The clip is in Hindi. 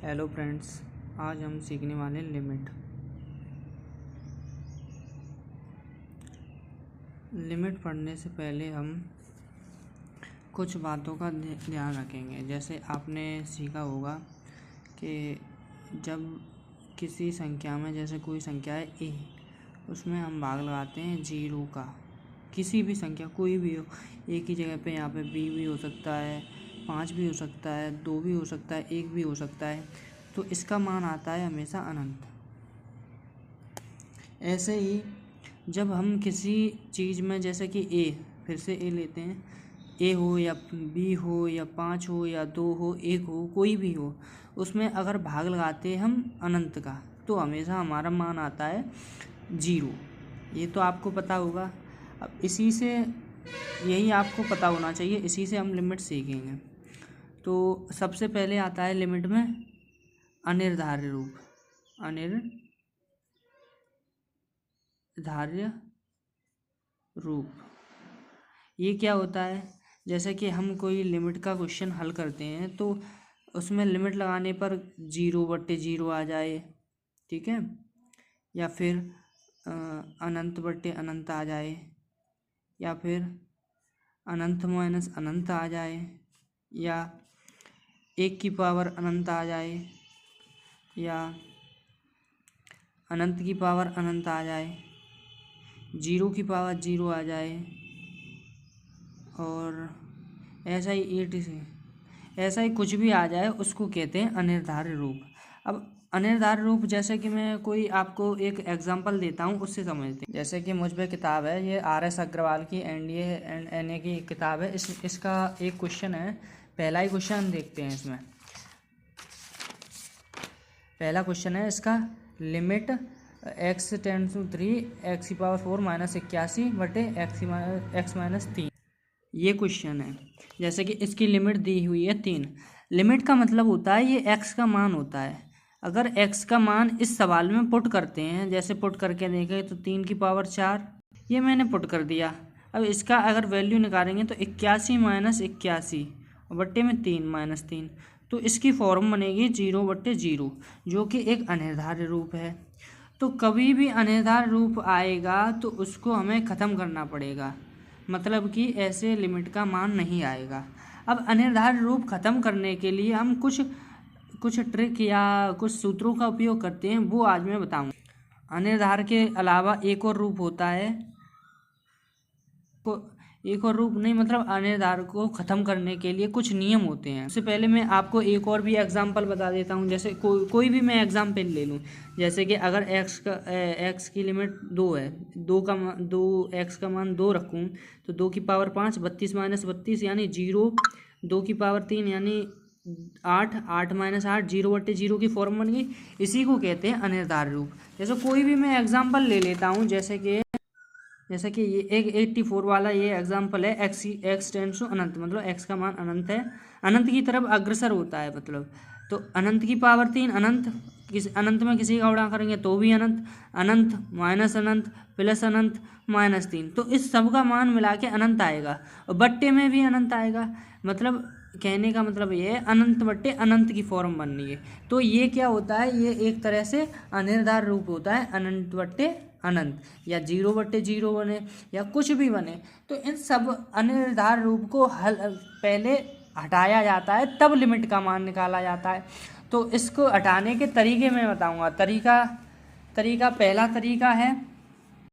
हेलो फ्रेंड्स, आज हम सीखने वाले हैं लिमिट। लिमिट पढ़ने से पहले हम कुछ बातों का ध्यान रखेंगे। जैसे आपने सीखा होगा कि जब किसी संख्या में, जैसे कोई संख्या है ए, उसमें हम भाग लगाते हैं 0 का। किसी भी संख्या कोई भी हो, एक ही जगह पे यहाँ पे बी भी हो सकता है, 5 भी हो सकता है, 2 भी हो सकता है, 1 भी हो सकता है, तो इसका मान आता है हमेशा अनंत। ऐसे ही जब हम किसी चीज़ में, जैसे कि ए, फिर से ए लेते हैं, ए हो या बी हो या 5 हो या 2 हो, 1 हो, कोई भी हो, उसमें अगर भाग लगाते हैं हम अनंत का, तो हमेशा हमारा मान आता है 0। ये तो आपको पता होगा। अब इसी से, यही आपको पता होना चाहिए, इसी से हम लिमिट सीखेंगे। तो सबसे पहले आता है लिमिट में अनिर्धार्य रूप। अनिर्धार्य रूप ये क्या होता है? जैसे कि हम कोई लिमिट का क्वेश्चन हल करते हैं तो उसमें लिमिट लगाने पर 0/0 आ जाए, ठीक है, या फिर अनंत/अनंत आ जाए, या फिर अनंत माइनस अनंत आ जाए, या 1 की पावर अनंत आ जाए, या अनंत की पावर अनंत आ जाए, 0 की पावर 0 आ जाए, और ऐसा ही ऐसा ही कुछ भी आ जाए, उसको कहते हैं अनिर्धार्य रूप। अब अनिर्धार्य रूप, जैसे कि मैं कोई आपको एक एग्जांपल देता हूँ, उससे समझते हैं। जैसे कि मुझ पे किताब है, ये RS अग्रवाल की NDA एंड NA की किताब है। इसका एक क्वेश्चन है, पहला ही क्वेश्चन देखते हैं। इसमें पहला क्वेश्चन है इसका, limit x tends to 3 x⁴ -81/x-3 ये क्वेश्चन है। जैसे कि इसकी लिमिट दी हुई है 3। लिमिट का मतलब होता है ये x का मान होता है। अगर x का मान इस सवाल में पुट करते हैं, जैसे पुट करके देखें तो 3 की पावर 4, ये मैंने पुट कर दिया। अब इसका अगर वैल्यू निकालेंगे तो 81 - 81/3 तो इसकी फॉर्म बनेगी 0/0, जो कि एक अनिर्धार्य रूप है। तो कभी भी अनिर्धार्य रूप आएगा तो उसको हमें ख़त्म करना पड़ेगा, मतलब कि ऐसे लिमिट का मान नहीं आएगा। अब अनिर्धार्य रूप ख़त्म करने के लिए हम कुछ ट्रिक या कुछ सूत्रों का उपयोग करते हैं, वो आज मैं बताऊंगा। अनिर्धार्य के अलावा एक और रूप होता है, एक और रूप नहीं, मतलब अनिर्धार्य को ख़त्म करने के लिए कुछ नियम होते हैं। उससे पहले मैं आपको एक और भी एग्जांपल बता देता हूँ। जैसे कोई भी मैं एग्जांपल ले लूँ, जैसे कि अगर x की लिमिट 2 है, 2x का मान 2 रखूँ तो 2 की पावर 5, 32 - 32 यानी 0, 2 की पावर 3 यानी 8, 8 - 8, 0/0 की फॉर्म बन गई। इसी को कहते हैं अनिर्धार्य रूप। जैसे कोई भी मैं एग्जाम्पल ले लेता हूँ, जैसे कि ये एक 84 वाला ये एग्जाम्पल है, x टेंड्स टू अनंत, मतलब x का मान अनंत है, अनंत की तरफ अग्रसर होता है, मतलब तो अनंत की पावर 3, अनंत में किसी का गुणा करेंगे तो भी अनंत, अनंत माइनस अनंत प्लस अनंत -3, तो इस सब का मान मिला के अनंत आएगा, और बट्टे में भी अनंत आएगा। मतलब कहने का मतलब ये है, अनंत/अनंत की फॉर्म बननी है। तो ये क्या होता है, ये एक तरह से अनिर्धार्य रूप होता है, अनंत या 0/0 बने या कुछ भी बने। तो इन सब अनिर्धार्य रूप को पहले हटाया जाता है, तब लिमिट का मान निकाला जाता है। तो इसको हटाने के तरीके मैं बताऊंगा। तरीका पहला तरीका है